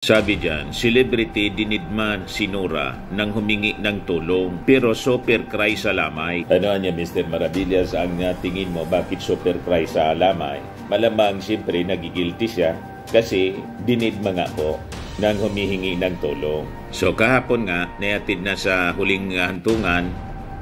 Sabi dyan, celebrity dinidman si Nora nang humingi ng tulong pero super cry sa lamay. Ano niya Mr. Maravillas ang tingin mo bakit super cry sa lamay? Malamang siyempre nagigilty siya kasi dinidma nga po nang humihingi ng tulong. So kahapon nga, nayatid na sa huling hantungan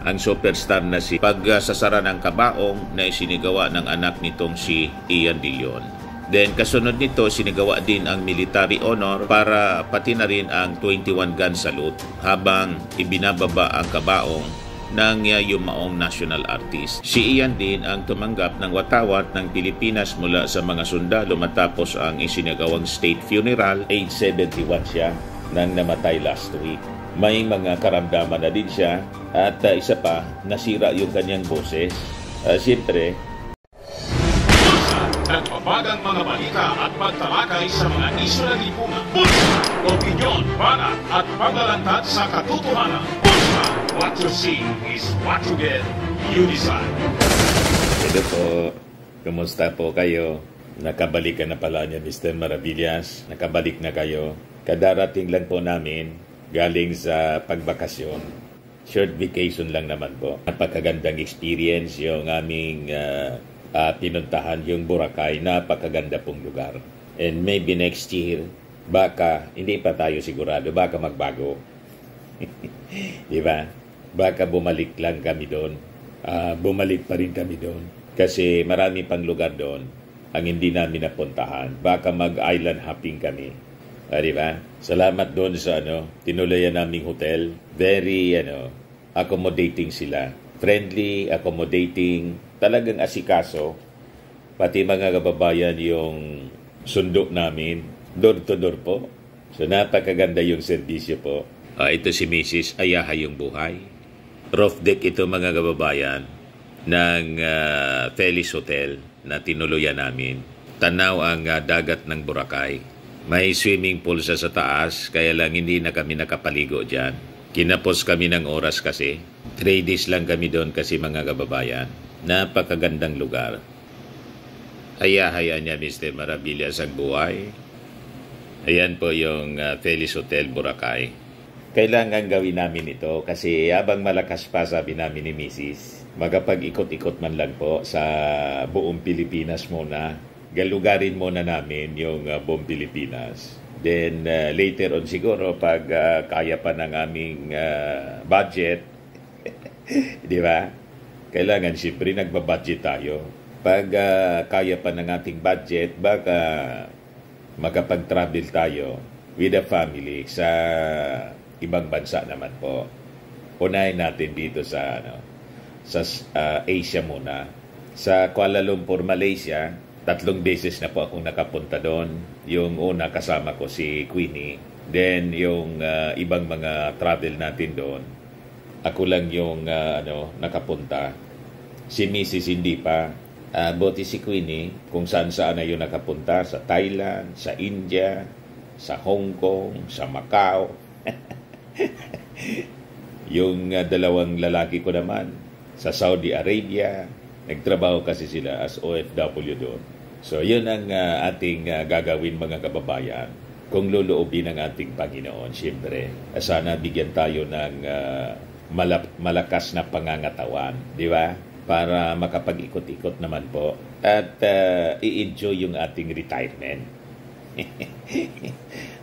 ang superstar na si pagsasara ng kabaong na isinigawa ng anak nitong si Ian De Leon. Then kasunod nito, sinigawa din ang military honor para pati na rin ang 21 gun salute habang ibinababa ang kabaong ng yumaong national artist. Si Ian din ang tumanggap ng watawat ng Pilipinas mula sa mga sundalo matapos ang isinagawang state funeral. Age 71 siya nang namatay last week. May mga karamdaman na din siya at isa pa, nasira yung kanyang boses. Siyempre, nagbabagang mga balita at pagtalakay sa mga isyu na lipungan. Bulsa! Opinyon, banat at paglalantad sa katotohanan. Bulsa! What you see is what you get. You decide. Ito po, kumusta po kayo? Nakabalik na pala niya, Mr. Maravillas. Nakabalik na kayo. Kadarating lang po namin galing sa pagbakasyon. Short vacation lang naman po. Napakagandang experience yung aming pinuntahan yung Boracay. Napakaganda pong lugar. And maybe next year, baka, hindi pa tayo sigurado, baka magbago. Di ba? Baka bumalik lang kami doon. Bumalik pa rin kami doon. Kasi marami pang lugar doon ang hindi namin napuntahan. Baka mag-island hopping kami. Di ba? Salamat doon sa tinuluyan naming hotel. Very, accommodating sila. Friendly, accommodating, talagang asikaso. Pati mga kababayan yung sundo namin, door to door po. So napakaganda yung serbisyo po. Ito si Mrs. Ayahay yung buhay. Roof deck ito mga kababayan ng Feliz Hotel na tinuluyan namin. Tanaw ang dagat ng Boracay. May swimming pool sa taas, kaya lang hindi na kami nakapaligo dyan. Kinapos kami ng oras kasi. 3 days lang kami doon kasi mga kababayan. Napakagandang lugar. Hayahaya niya Mr. Maravillas ang buhay. Ayan po yung Feliz Hotel Boracay. Kailangan gawin namin ito kasi habang malakas pa sabi namin ni Mrs. Magapag-ikot-ikot man lang po sa buong Pilipinas muna. Galugarin muna namin yung buong Pilipinas. Then later on siguro pag kaya pa ng aming budget, di ba? Kailangan siyempre nagbabudget tayo. Pag kaya pa ng ating budget, baka makapag-travel tayo with a family sa ibang bansa naman po. Unahin natin dito sa Asia muna. Sa Kuala Lumpur, Malaysia, 3 beses na po akong nakapunta doon. Yung una kasama ko si Queenie. Then yung ibang mga travel natin doon, ako lang yung nakapunta. Si Mrs. hindi pa. Buti si Queenie kung saan-saan na yung nakapunta. Sa Thailand, sa India, sa Hong Kong, sa Macau. Yung dalawang lalaki ko naman, sa Saudi Arabia. Nagtrabaho kasi sila as OFW doon. So yun ang ating gagawin mga kababayan. Kung luluobin ng ating Panginoon, siyempre, sana bigyan tayo ng malakas na pangangatawan, di ba? Para makapag-ikot-ikot naman po at i-enjoy yung ating retirement.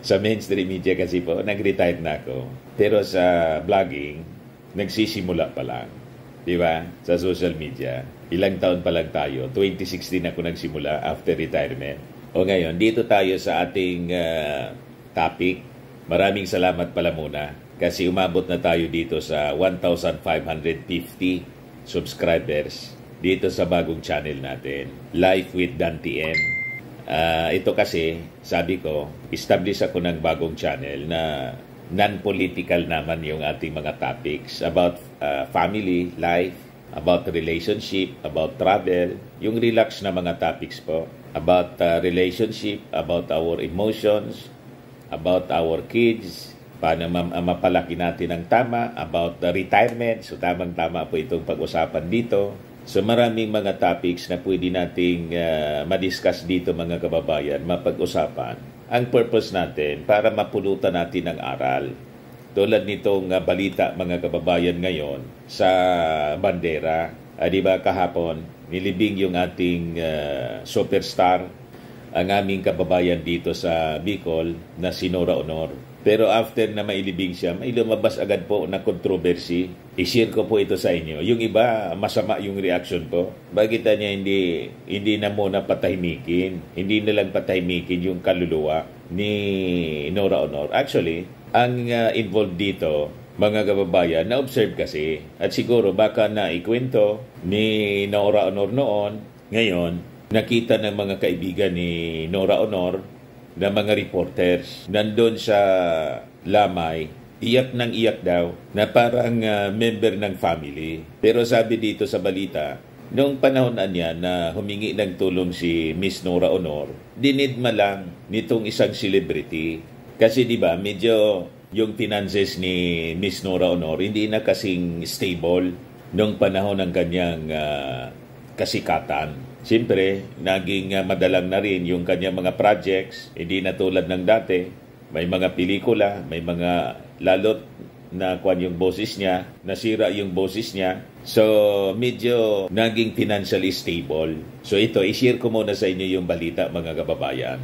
Sa mainstream media kasi po, nag-retire na ako. Pero sa vlogging, nagsisimula pa lang. Di ba? Sa social media. Ilang taon pa lang tayo. 2016 ako nagsimula after retirement. O ngayon, dito tayo sa ating topic. Maraming salamat pala muna kasi umabot na tayo dito sa 1,550 subscribers dito sa bagong channel natin, Life with Dan TM. Ito kasi, sabi ko, establish ako ng bagong channel na non-political naman yung ating mga topics about family, life, about relationship, about travel, yung relax na mga topics po, about relationship, about our emotions, about our kids, paano mapalaki natin ng tama, about the retirement, so tamang-tama po itong pag-usapan dito. So maraming mga topics na pwede nating madiscuss dito mga kababayan, mapag-usapan Ang purpose natin para mapulutan natin ng aral. Tulad nitong balita mga kababayan ngayon sa bandera. Di ba kahapon, nilibing yung ating superstar, ang aming kababayan dito sa Bicol na si Nora Honor. Pero after na mailibing siya, may lumabas agad po na controversy. I-share ko po ito sa inyo. Yung iba, masama yung reaction ko. Bakit niya hindi na muna patahimikin? Hindi na lang patahimikin yung kaluluwa ni Nora Honor. Actually, ang involved dito, mga kababayan, na-observe kasi. At siguro baka naikwento ni Nora Honor noon, ngayon, nakita ng mga kaibigan ni Nora Honor na mga reporters nandun sa Lamay, iyak daw na parang member ng family. Pero sabi dito sa balita, noong panahon niya na humingi ng tulong si Miss Nora Honor, dinidma lang nitong isang celebrity. Kasi di ba medyo yung finances ni Miss Nora Honor hindi na kasing stable noong panahon ng kanyang kasikatan. Siyempre, naging madalang na rin yung kanyang mga projects, hindi na tulad ng dati. May mga pelikula, may mga lalot na kwan yung boses niya, nasira yung boses niya. So, medyo naging financially stable. So ito, i-share ko muna sa inyo yung balita mga kababayan.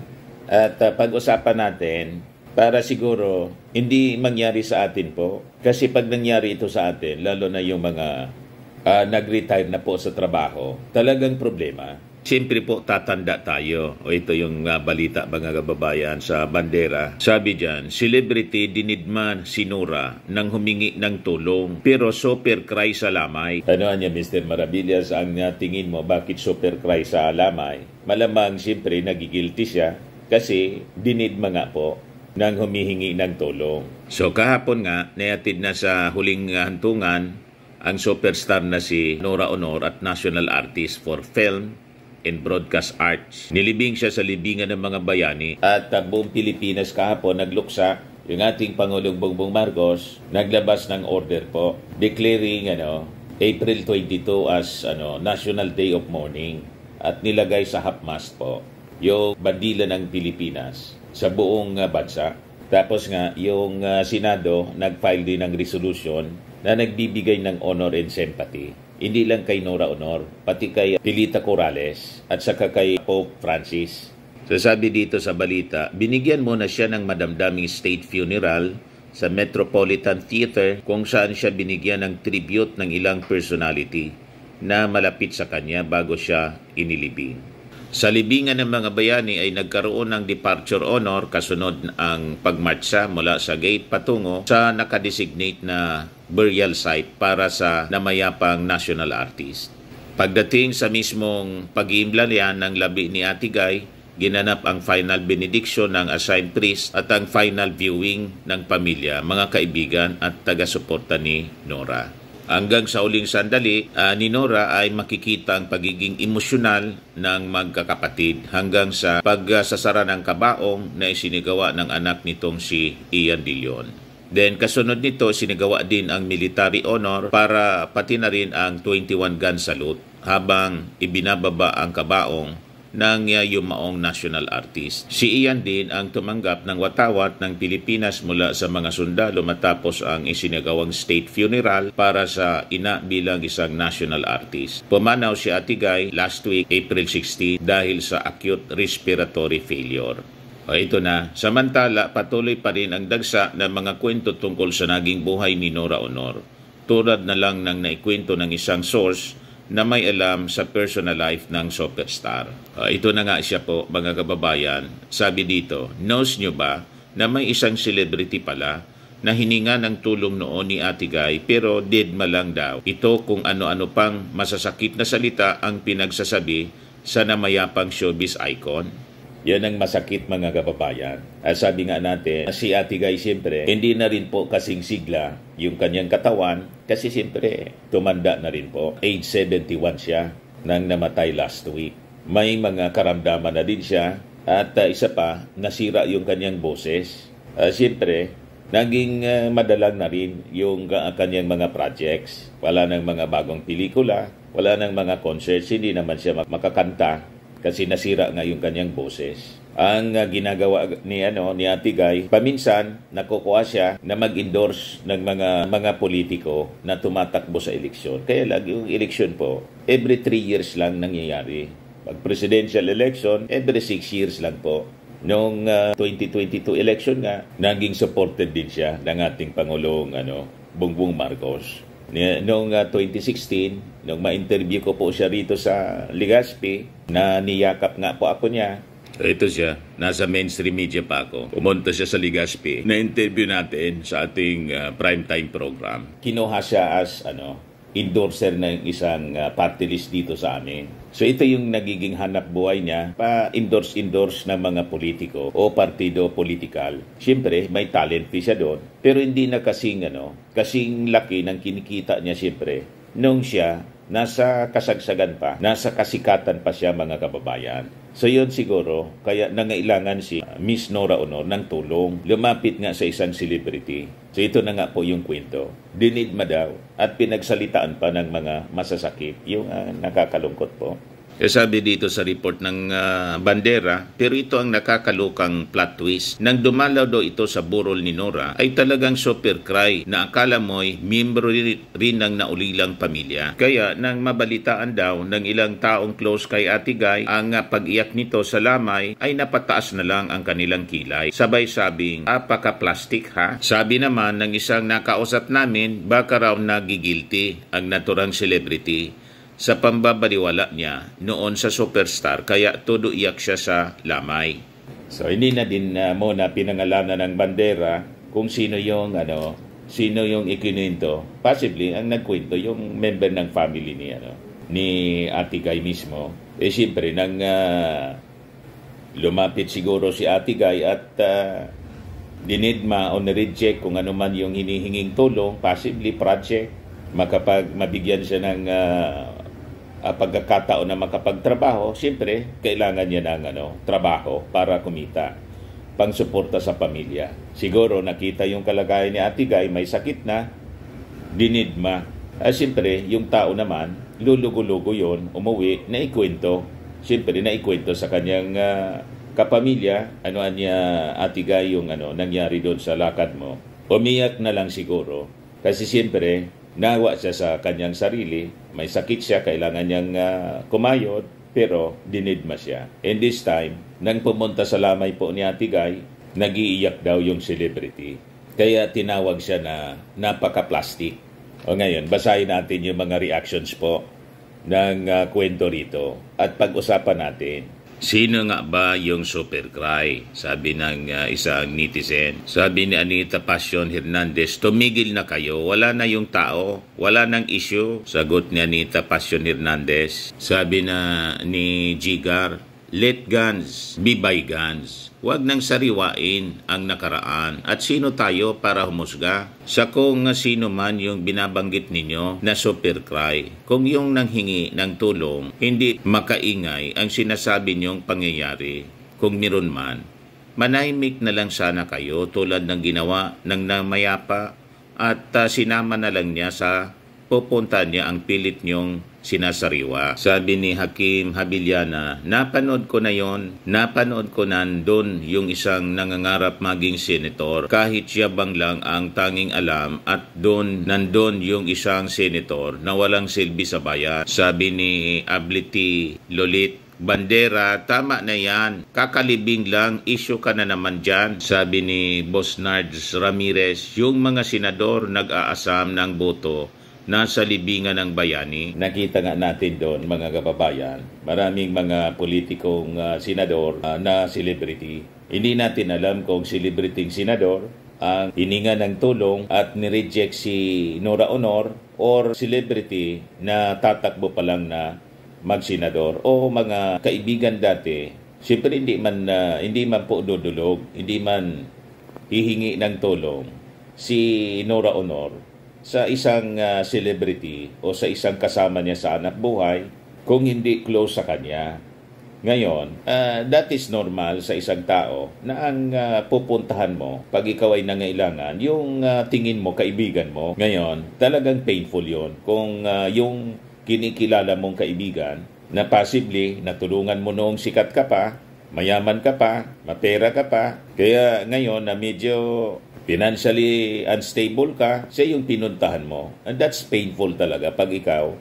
At pag-usapan natin, para siguro hindi mangyari sa atin po. Kasi pag nangyari ito sa atin, lalo na yung mga nag-retire na po sa trabaho, talagang problema. Siyempre po, tatanda tayo. O ito yung balita mga kababayan sa bandera. Sabi dyan, celebrity dinidman si Nora nang humingi ng tulong pero super cry sa Lamay. Ano niya, Mr. Maravillas, ang tingin mo, bakit super cry sa Lamay? Malamang siyempre nagigilty siya kasi dinidma nga po nang humihingi ng tulong. So kahapon nga, nayatid na sa huling hantungan ang superstar na si Nora Honor at National Artist for Film and Broadcast Arts. Nilibing siya sa libingan ng mga bayani at buong Pilipinas kahapon nagluksa. Yung ating Pangulong Bongbong Marcos naglabas ng order po declaring April 22 as National Day of Mourning at nilagay sa half-mast po yung bandila ng Pilipinas sa buong bansa. Tapos nga yung Senado nag-file din ng resolution na nagbibigay ng honor and sympathy. Hindi lang kay Nora Honor, pati kay Pilita Corrales at saka kay Pope Francis. So sabi dito sa balita, binigyan mo na siya ng madamdaming state funeral sa Metropolitan Theater kung saan siya binigyan ng tribute ng ilang personality na malapit sa kanya bago siya inilibing. Sa libingan ng mga bayani ay nagkaroon ng departure honor kasunod ang pagmarcha mula sa gate patungo sa nakadesignate na burial site para sa namayapang national artist. Pagdating sa mismong pag-iimbalyan ng labi ni Ate Guy, ginanap ang final benediction ng assigned priest at ang final viewing ng pamilya, mga kaibigan at taga-suporta ni Nora. Hanggang sa uling sandali, ni Nora ay makikita ang pagiging emosyonal ng magkakapatid hanggang sa pagsasara ng kabaong na isinigawa ng anak nitong si Ian De Leon. Then kasunod nito, sinigawa din ang military honor para pati na rin ang 21 gun salute habang ibinababa ang kabaong ng yumaong national artist. Si Ian din ang tumanggap ng watawat ng Pilipinas mula sa mga sundalo matapos ang isinagawang state funeral para sa ina bilang isang national artist. Pumanaw si Ate Guy last week, April 16, dahil sa acute respiratory failure. O ito na, samantala patuloy pa rin ang dagsa ng mga kwento tungkol sa naging buhay ni Nora Honor. Tulad na lang ng naikwento ng isang source na may alam sa personal life ng superstar. Ito na nga siya po, mga kababayan. Sabi dito, knows nyo ba na may isang celebrity pala na hininga ng tulong noon ni Ate Guy pero didma lang daw. Ito kung ano-ano pang masasakit na salita ang pinagsasabi sa namayapang showbiz icon. Yan ang masakit mga kababayan. At sabi nga natin, si Ate Guy siyempre, hindi na rin po kasing sigla yung kanyang katawan kasi siyempre tumanda na rin po. Age 71 siya nang namatay last week. May mga karamdaman na din siya at isa pa, nasira yung kanyang boses. Siyempre, naging madalang na rin yung kanyang mga projects. Wala nang mga bagong pelikula, wala nang mga concerts, hindi naman siya makakanta. kasi nasira nga yung kanyang boses. Ang ginagawa ni Ate Guy, paminsan nakukuha siya na mag-endorse ng mga politiko na tumatakbo sa eleksyon. Kaya lagi yung eleksyon po, every 3 years lang nangyayari. Pag presidential election, every 6 years lang po. Noong 2022 election nga, naging supported din siya ng ating Pangulong Bongbong Marcos. Noong 2016, nung ma-interview ko po siya rito sa Legazpi, na niyakap nga po ako niya. Ito siya, nasa mainstream media pa ako. Pumunta siya sa Legazpi, na-interview natin sa ating primetime program. Kinuha siya as endorser ng isang party list dito sa amin. So ito yung nagiging hanap buhay niya, pa-endorse ng mga politiko o partido politikal. Siyempre, may talent siya doon, pero hindi na kasing laki ng kinikita niya siyempre. Nung siya, nasa kasagsagan pa, nasa kasikatan pa siya mga kababayan. So yun siguro, kaya nangailangan si Miss Nora Honor ng tulong. Lumapit nga sa isang celebrity. So ito na nga po yung kwento. Dinidma daw at pinagsalitaan pa ng mga masasakit. Yung nakakalungkot po. Sabi dito sa report ng Bandera, pero ito ang nakakalukang plot twist. Nang dumalaw daw ito sa burol ni Nora, ay talagang super cry na akala mo'y miyembro rin ng naulilang pamilya. Kaya nang mabalitaan daw ng ilang taong close kay Ate Guy, ang pag-iyak nito sa lamay ay napataas na lang ang kanilang kilay. Sabay sabing, apaka-plastic ha? Sabi naman ng isang nakausap namin, baka raw nagigilty ang naturang celebrity sa pambabaliwala niya noon sa superstar, kaya todo iyak siya sa lamay. So hindi na din muna pinangalanan ng Bandera kung sino yung ikinuwento. Possibly ang nagkwento yung member ng family ni Ate Guy mismo. Siyempre nang lumapit siguro si Ate Guy at dinidma o nireject kung ano man yung hinihinging tulong, possibly project, mabigyan siya ng pagkakataon na makapagtrabaho, siyempre, kailangan niya ng trabaho para kumita, pangsuporta sa pamilya. Siguro nakita yung kalagayan ni Ate Guy, may sakit na, dinidma. Siyempre, yung tao naman, lulugo-lugo yun, umuwi, naikwento. Siyempre, naikwento sa kanyang kapamilya, niya Ate Guy yung nangyari doon sa lakad mo. Umiyak na lang siguro, kasi siyempre, nawa siya sa kanyang sarili, may sakit siya, kailangan niyang kumayod, pero dinidma siya. And this time, nang pumunta sa lamay po ni Ate Guy, nag-iiyak daw yung celebrity. Kaya tinawag siya na napaka-plastic. O ngayon, basahin natin yung mga reactions po ng kwento rito at pag-usapan natin. Sino nga ba yung super cry? Sabi ng isang netizen. Sabi ni Anita Passion Hernandez, tumigil na kayo, wala na yung tao, wala nang issue. Sagot ni Anita Passion Hernandez. Sabi na ni Jigar, let guns be bygones. Huwag nang sariwain ang nakaraan. At sino tayo para humusga? Sa kung sino man yung binabanggit ninyo na super cry, kung yung nanghingi ng tulong, hindi makaingay ang sinasabi niyong pangyayari. Kung meron man, manahimik na lang sana kayo tulad ng ginawa ng namayapa at sinama na lang niya sa pupunta niya ang pilit niyong sinasariwa. Sabi ni Hakim Habiliana, napanood ko na doon yung isang nangangarap maging senator kahit yabang lang ang tanging alam at nandun yung isang senator na walang silbi sa bayan. Sabi ni Abliti Lolit Bandera, tama na yan. Kakalibing lang, issue ka na naman dyan. Sabi ni Boss Nards Ramirez, yung mga senador nag-aasam ng boto nasa libingan ng bayani. Nakita nga natin doon, mga kababayan, maraming mga politikong senador na celebrity. Hindi natin alam kung celebrity senador ang hininga ng tulong at nireject si Nora Honor or celebrity na tatakbo pa lang na magsenador o mga kaibigan dati. Siyempre hindi man po dudulog, hindi man hihingi ng tulong si Nora Honor sa isang celebrity o sa isang kasama niya sa anak buhay kung hindi close sa kanya. Ngayon, that is normal sa isang tao na ang pupuntahan mo pag ikaw ay nangailangan, yung tingin mo, kaibigan mo. Ngayon, talagang painful yon kung yung kinikilala mong kaibigan na possibly natulungan mo noong sikat ka pa, mayaman ka pa, mapera ka pa. Kaya ngayon na medyo financially unstable ka, siya yung pinuntahan mo. And that's painful talaga pag ikaw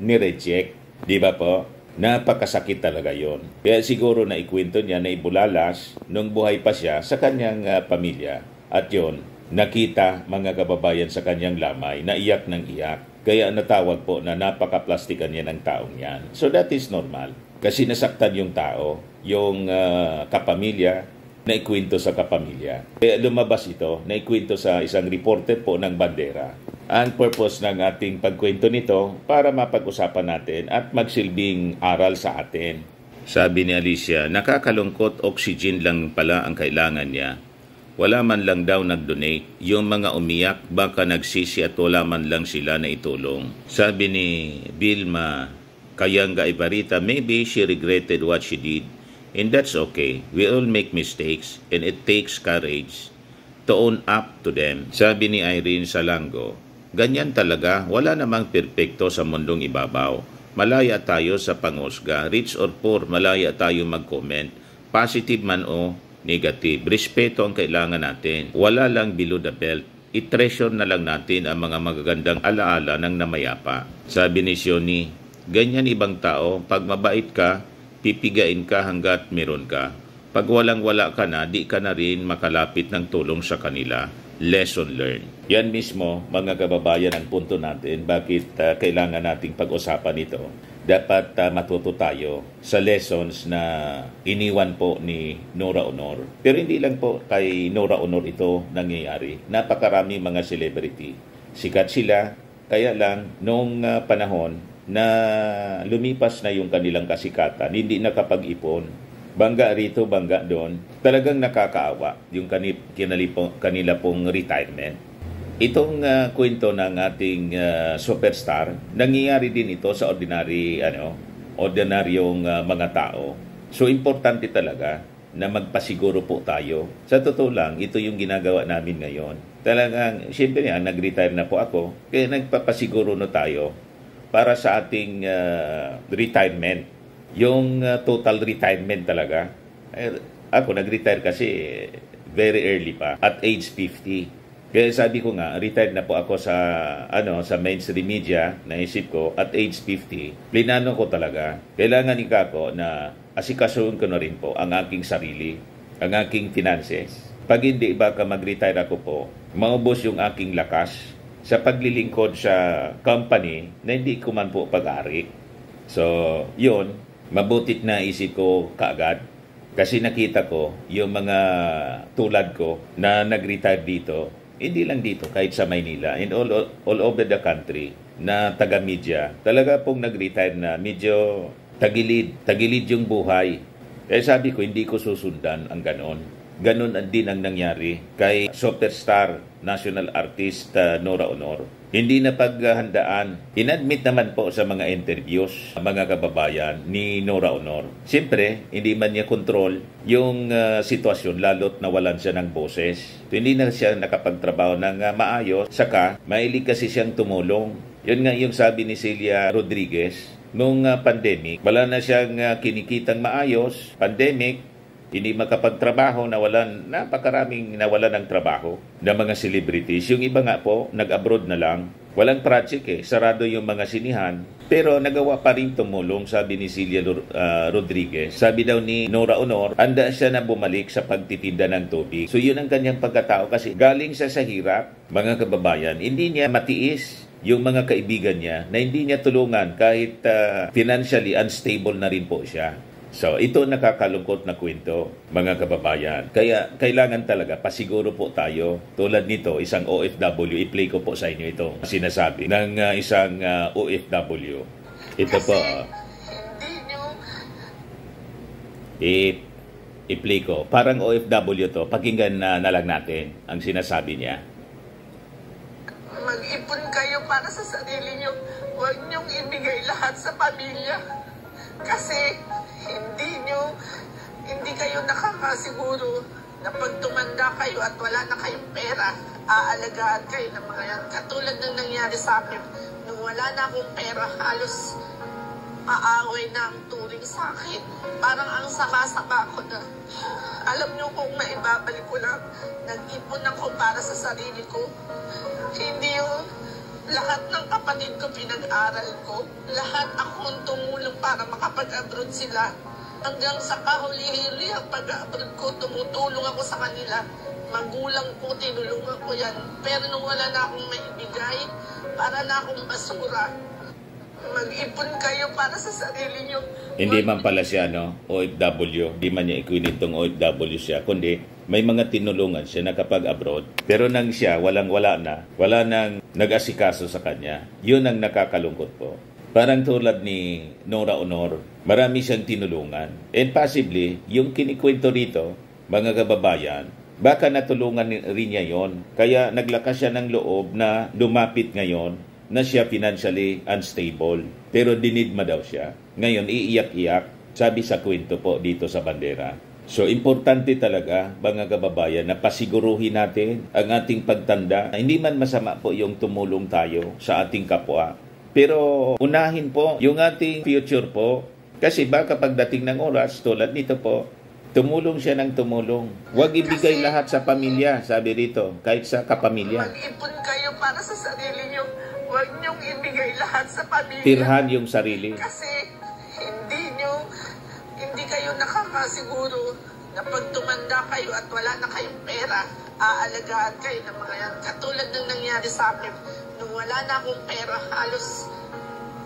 ni-reject. Di ba po? Napakasakit talaga yon. Kaya siguro na ikwento niya na ibulalas nung buhay pa siya sa kanyang pamilya. At yon, nakita mga kababayan sa kanyang lamay na iyak ng iyak. Kaya natawag po na napaka-plastikan niya ng taong yan. So that is normal. Kasi nasaktan yung tao, yung kapamilya, na ikwento sa kapamilya. Kaya lumabas ito, na ikwento sa isang reporter po ng Bandera. Ang purpose ng ating pagkwento nito para mapag-usapan natin at magsilbing aral sa atin. Sabi ni Alicia, nakakalungkot, oxygen lang pala ang kailangan niya. Wala man lang daw nag-donate. Yung mga umiyak, baka nagsisi at wala man lang sila na itulong. Sabi ni Vilma Kayanga Ibarita, maybe she regretted what she did. And that's okay. We all make mistakes and it takes courage to own up to them. Sabi ni Irene Salango, ganyan talaga, wala namang perpekto sa mundong ibabaw. Malaya tayo sa pangusga, rich or poor, malaya tayo mag-comment. Positive man o negative, respeto ang kailangan natin. Wala lang below the belt. I-treasure na lang natin ang mga magagandang alaala ng namayapa. Sabi ni Sioni, ganyan ibang tao, pag mabait ka, pipigain ka hanggat meron ka. Pag walang-wala ka na, di ka na rin makalapit ng tulong sa kanila. Lesson learned. Yan mismo, mga kababayan, ang punto natin. Bakit kailangan nating pag-usapan ito? Dapat matuto tayo sa lessons na iniwan po ni Nora Honor. Pero hindi lang po kay Nora Honor ito nangyayari. Napakarami mga celebrity. Sikat sila, kaya lang noong panahon na lumipas na yung kanilang kasikatan, hindi nakapag-ipon. Bangga rito, bangga doon. Talagang nakakaawa yung kanila pong retirement. Itong kwento ng ating superstar, nangyayari din ito sa ordinaryong mga tao. So, importante talaga na magpasiguro po tayo. Sa totoo lang, ito yung ginagawa namin ngayon. Talagang, siyempre nag-retire na po ako, kaya nagpapasiguro na tayo para sa ating retirement. Yung total retirement talaga. Ako nag-retire kasi very early pa, at age 50. Kaya sabi ko nga, retired na po ako sa mainstream media, naisip ko, at age 50. Plinano ko talaga. Kailangan ko na asikasuhin ko na rin po ang aking sarili, ang aking finances. Pag hindi baka mag-retire ako po, maubos yung aking lakas sa paglilingkod sa company na hindi ko man po pag-ari. So, yun. Mabutit na isip ko kaagad kasi nakita ko yung mga tulad ko na nag-retire dito, hindi lang dito, kahit sa Maynila and all over the country na taga-media, talaga pong nag-retire na medyo tagilid yung buhay. Kaya sabi ko, hindi ko susundan ang ganon. Ganon din ang nangyari kay superstar national artist Nora Honor. Hindi na paghandaan. Inadmit naman po sa mga interviews, mga kababayan, ni Nora Honor. Siyempre, hindi man niya control yung sitwasyon, lalo't nawalan siya ng boses. So, hindi na siya nakapagtrabaho ng maayos. Saka, mahilig kasi siyang tumulong. Yun nga yung sabi ni Celia Rodriguez, nung pandemic, wala na siyang kinikitang maayos, pandemic, hindi makapagtrabaho, napakaraming nawalan ng trabaho ng mga celebrities. Yung iba nga po, nag-abroad na lang. Walang project sarado yung mga sinihan. Pero nagawa pa rin tumulong, sabi ni Celia Rodriguez. Sabi daw ni Nora Honor, handa siya na bumalik sa pagtitinda ng tubig. So yun ang kanyang pagkatao kasi galing siya sa hirap, mga kababayan. Hindi niya matiis yung mga kaibigan niya na hindi niya tulungan kahit financially unstable na rin po siya. So, ito nakakalungkot na kwento, mga kababayan. Kaya, kailangan talaga, pasiguro po tayo. Tulad nito, isang OFW, i-play ko po sa inyo ito. Sinasabi ng isang OFW. Ito po. I-play ko. Parang OFW to. Pakinggan na lang natin ang sinasabi niya. Mag-ipon kayo para sa sarili nyo. Huwag nyong ibigay lahat sa pamilya. Kasi hindi kayo nakakasiguro na pag tumanda kayo at wala na kayong pera, aalagaan kayo ng mga yan. Katulad ng nangyari sa akin, nung wala na akong pera, halos aaway na ang turing sa akin. Parang ang sama-sama ko na. Alam niyo kung maibabalik ko lang, nag-ipon ako para sa sarili ko. Hindi yung lahat ng kapatid ko pinag-aral ko. Lahat akong tumulong para makapag-abroad sila. Hanggang sa kahuli-huli ang pag-abroad ko, tumutulong ako sa kanila. Magulang ko, tinulungan ko yan. Pero nung wala na akong maibigay, para na akong basura. Mag-ipon kayo para sa sarili nyo. Hindi man pala siya, OFW. Hindi man niya ikwinitong OFW siya, kundi may mga tinulungan siya na kapag abroad. Pero nang siya, wala nang nag-asikaso sa kanya. Yun ang nakakalungkot po. Parang tulad ni Nora Honor, marami siyang tinulungan. And possibly, yung kinikwento rito, mga kababayan, baka natulungan rin niya yon. Kaya naglakas siya ng loob na lumapit ngayon na siya financially unstable. Pero dinidma daw siya. Ngayon, iiyak-iyak, sabi sa kwento po dito sa bandera. So, importante talaga, mga kababayan, na pasiguruhin natin ang ating pagtanda. Hindi man masama po yung tumulong tayo sa ating kapwa. Pero unahin po yung ating future po. Kasi baka pagdating ng oras, tulad nito po, tumulong siya ng tumulong. Huwag ibigay lahat sa pamilya, sabi rito, kahit sa kapamilya. Mag-ipon kayo para sa sarili nyo. Huwag niyong ibigay lahat sa pamilya. Tirhan yung sarili. Kasi hindi kayo nakakasiguro na pag tumanda kayo at wala na kayong pera, aalagaan kayo ng mga yan. Katulad ng nangyari sa akin, nung wala na akong pera, halos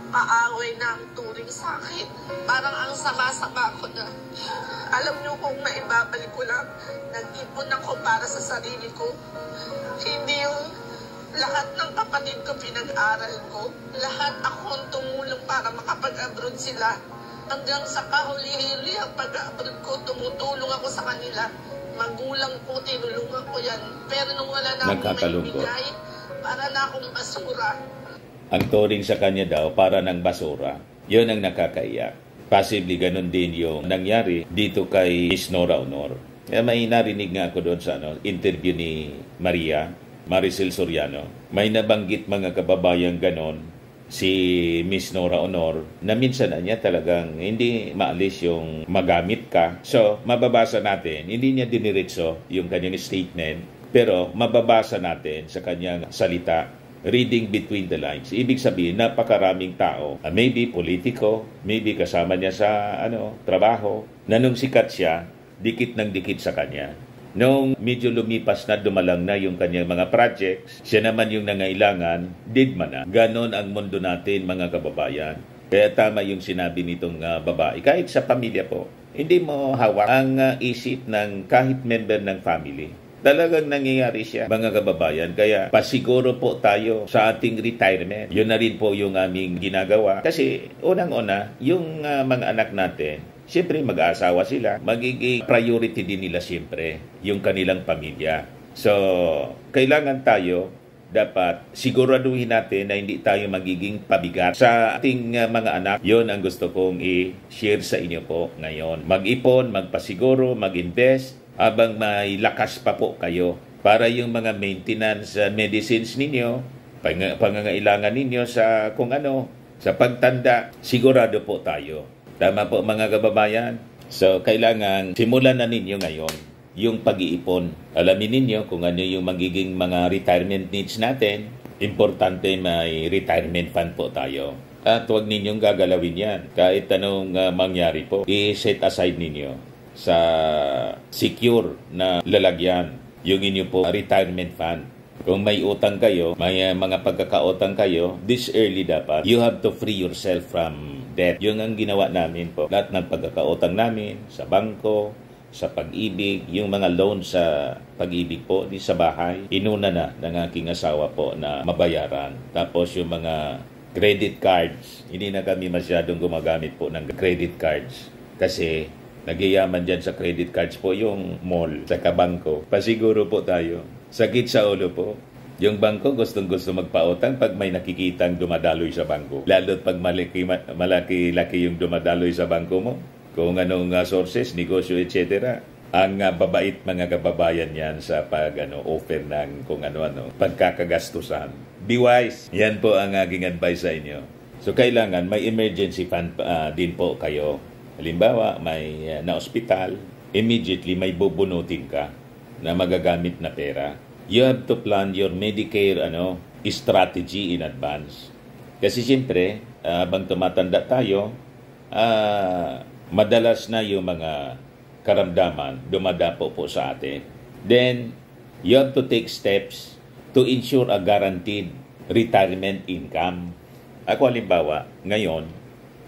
aaway na ang turing sa akin. Parang ang sama-sama ko na. Alam niyo kung maibabalik ko lang, nag-ipon ako para sa sarili ko. Hindi yung lahat ng kapatid ko pinag-aral ko. Lahat akong tumulong para makapag-abroad sila. Hanggang sa kahuli-huli ang pag-abroad ko, tumutulong ako sa kanila. Magulang ko, tinulungan ko yan. Pero nung wala na akong maibigay, para na akong basura. Ang turing sa kanya daw, para ng basura. Yun ang nakakaiyak. Possibly ganun din yung nangyari dito kay Miss Nora Honor. May narinig nga ako doon sa interview ni Maricel Soriano. May nabanggit mga kababayan ganon si Miss Nora Honor na minsan niya talagang hindi maalis yung magamit ka. So, mababasa natin, hindi niya diniretso yung kanyang statement, pero mababasa natin sa kanyang salita, reading between the lines. Ibig sabihin, napakaraming tao, maybe politiko, maybe kasama niya sa trabaho, na nung sikat siya, dikit ng dikit sa kanya. Nung medyo lumipas na, dumalang na yung kanyang mga projects, siya naman yung nangailangan, didma na. Ganon ang mundo natin, mga kababayan. Kaya tama yung sinabi nitong babae. Kahit sa pamilya po, hindi mo hawak ang isip ng kahit member ng family. Talagang nangyayari siya, mga kababayan. Kaya pasiguro po tayo sa ating retirement. Yun na rin po yung aming ginagawa. Kasi unang-una, yung mga anak natin, siyempre mag-aasawa sila. Magiging priority din nila siyempre yung kanilang pamilya. So, kailangan tayo dapat siguraduhin natin na hindi tayo magiging pabigat sa ating mga anak. Yun ang gusto kong i-share sa inyo po ngayon. Mag-ipon, magpasiguro, mag-invest habang may lakas pa po kayo para yung mga maintenance medicines ninyo, pangangailangan ninyo sa sa pagtanda, sigurado po tayo. Tama po mga kababayan. So, kailangan simulan na ninyo ngayon yung pag-iipon. Alamin ninyo kung ano yung magiging mga retirement needs natin. Importante may retirement fund po tayo. At huwag ninyong gagalawin yan. Kahit anong mangyari po, i-set aside ninyo sa secure na lalagyan yung inyo po retirement fund. Kung may utang kayo, may mga pagkakautang kayo, this early dapat, you have to free yourself from debt. Yung ang ginawa namin po. Lahat ng pagkakautang namin sa bangko, sa Pag-ibig, yung mga loan sa Pag-ibig po, di sa bahay, inuna na ng aking asawa po na mabayaran. Tapos yung mga credit cards, hindi na kami masyadong gumagamit po ng credit cards. Kasi nagyayaman dyan sa credit cards po yung mall, sa kabangko. Pasiguro po tayo. Sakit sa ulo po. Yung bangko gustong-gusto magpautang pag may nakikitang dumadaloy sa bangko. Lalo't pag malaki-laki yung dumadaloy sa bangko mo. Kung anong sources, negosyo, etc. Ang babait mga kababayan yan sa offer ng kung ano-ano, pagkakagastusan. Be wise. Yan po ang aking advice sa inyo. So kailangan may emergency fund din po kayo. Halimbawa, may na-hospital, immediately may bubunutin ka na magagamit na pera. You have to plan your Medicare strategy in advance. Kasi siyempre, habang tumatanda tayo, madalas na yung mga karamdaman dumadapo po sa atin. Then, you have to take steps to ensure a guaranteed retirement income. Ako halimbawa, ngayon,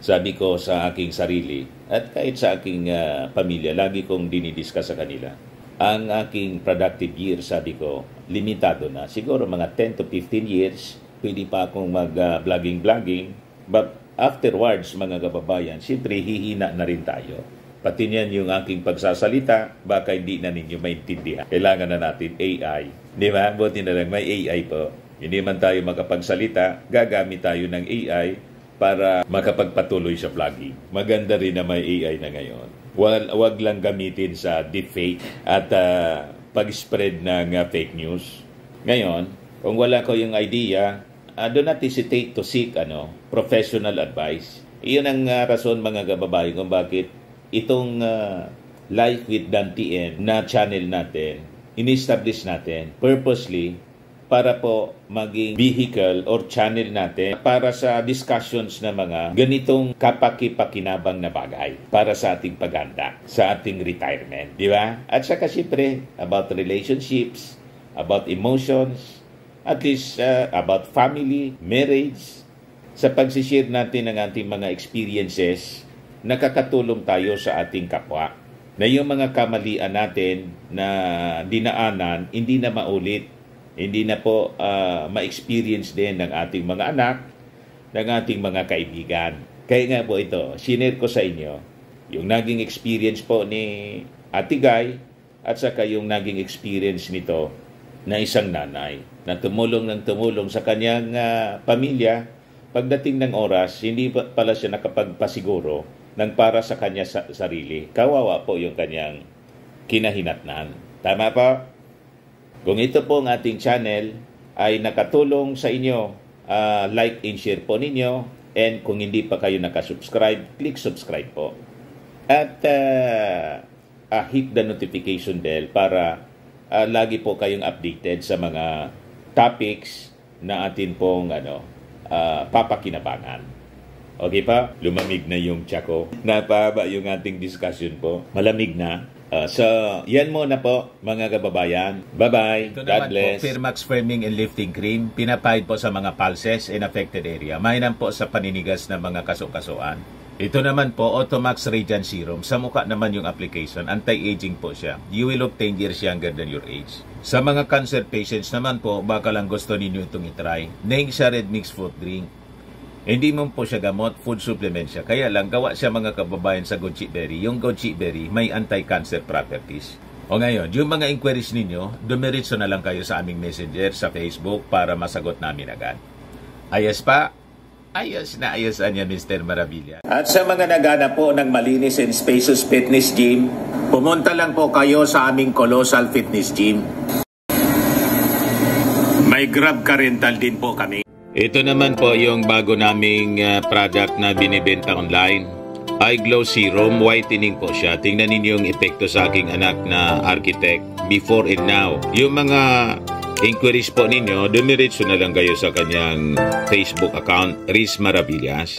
sabi ko sa aking sarili at kahit sa aking pamilya, lagi kong dinidiscuss sa kanila, ang aking productive year, sabi ko, limitado na. Siguro mga 10 to 15 years, pwede pa akong mag-vlogging. But afterwards, mga kababayan, siyempre hihina na rin tayo. Pati niyan yung aking pagsasalita, baka hindi na ninyo maintindihan. Kailangan na natin AI. Di ba? Buti na lang may AI po. Hindi man tayo makapagsalita, gagamit tayo ng AI para makapagpatuloy sa vlogging. Maganda rin na may AI na ngayon. Wag lang gamitin sa deepfake at pag-spread ng fake news. Ngayon, kung wala ko yung idea, do not hesitate to seek professional advice. Iyon ang rason mga kababayan kung bakit itong Life with Dan TN na channel natin, in-establish natin purposely para po maging vehicle or channel natin para sa discussions na mga ganitong kapaki-pakinabang na bagay para sa ating paghanda, sa ating retirement. Di ba? At saka siyempre, about relationships, about emotions, at least about family, marriage, sa pagsishare natin ng ating mga experiences, nakakatulong tayo sa ating kapwa. Na yung mga kamalian natin na dinaanan, hindi na maulit. Hindi na po ma-experience din ng ating mga anak, ng ating mga kaibigan. Kaya nga po ito, sinare ko sa inyo yung naging experience po ni Ate Guy at saka yung naging experience nito na isang nanay na tumulong sa kanyang pamilya. Pagdating ng oras, hindi pala siya nakapagpasiguro ng para sa kanya sarili. Kawawa po yung kanyang kinahinatnan. Tama pa? Kung ito po ang ating channel ay nakatulong sa inyo, like and share po ninyo. And kung hindi pa kayo nakasubscribe, click subscribe po. At hit the notification bell para lagi po kayong updated sa mga topics na atin pong papakinabangan. Okay pa? Lumamig na yung tsako. Napahaba yung ating discussion po. Malamig na. So, yan muna po, mga kababayan. Bye-bye. God bless. Po, Firmax Firming and Lifting Cream. Pinapahid po sa mga pulses in affected area. Mainam po sa paninigas ng mga kaso-kasuan. Ito naman po, Automax Radiant Serum. Sa mukha naman yung application. Anti-aging po siya. You will look 10 years younger than your age. Sa mga cancer patients naman po, baka lang gusto ninyo itong itry. Neng siya red mixed fruit drink. Hindi mo po siya gamot, food supplement siya. Kaya lang, gawa siya mga kababayan sa goji berry. Yung goji berry may anti-cancer properties. O ngayon, yung mga inquiries ninyo, dumiritso na lang kayo sa aming messenger sa Facebook para masagot namin agad. Ayos pa? Ayos na ayosan niya, Mr. Maravilla. At sa mga naghanap po ng malinis and spacious fitness gym, pumunta lang po kayo sa aming Colossal Fitness Gym. May Grab Car Rental din po kami. Ito naman po yung bago naming product na binibenta online. Eye Glow Serum, whitening po siya. Tingnan ninyo yung epekto sa aking anak na architect before and now. Yung mga inquiries po ninyo, dumiretso na lang kayo sa kanyang Facebook account, Riz Maravillas.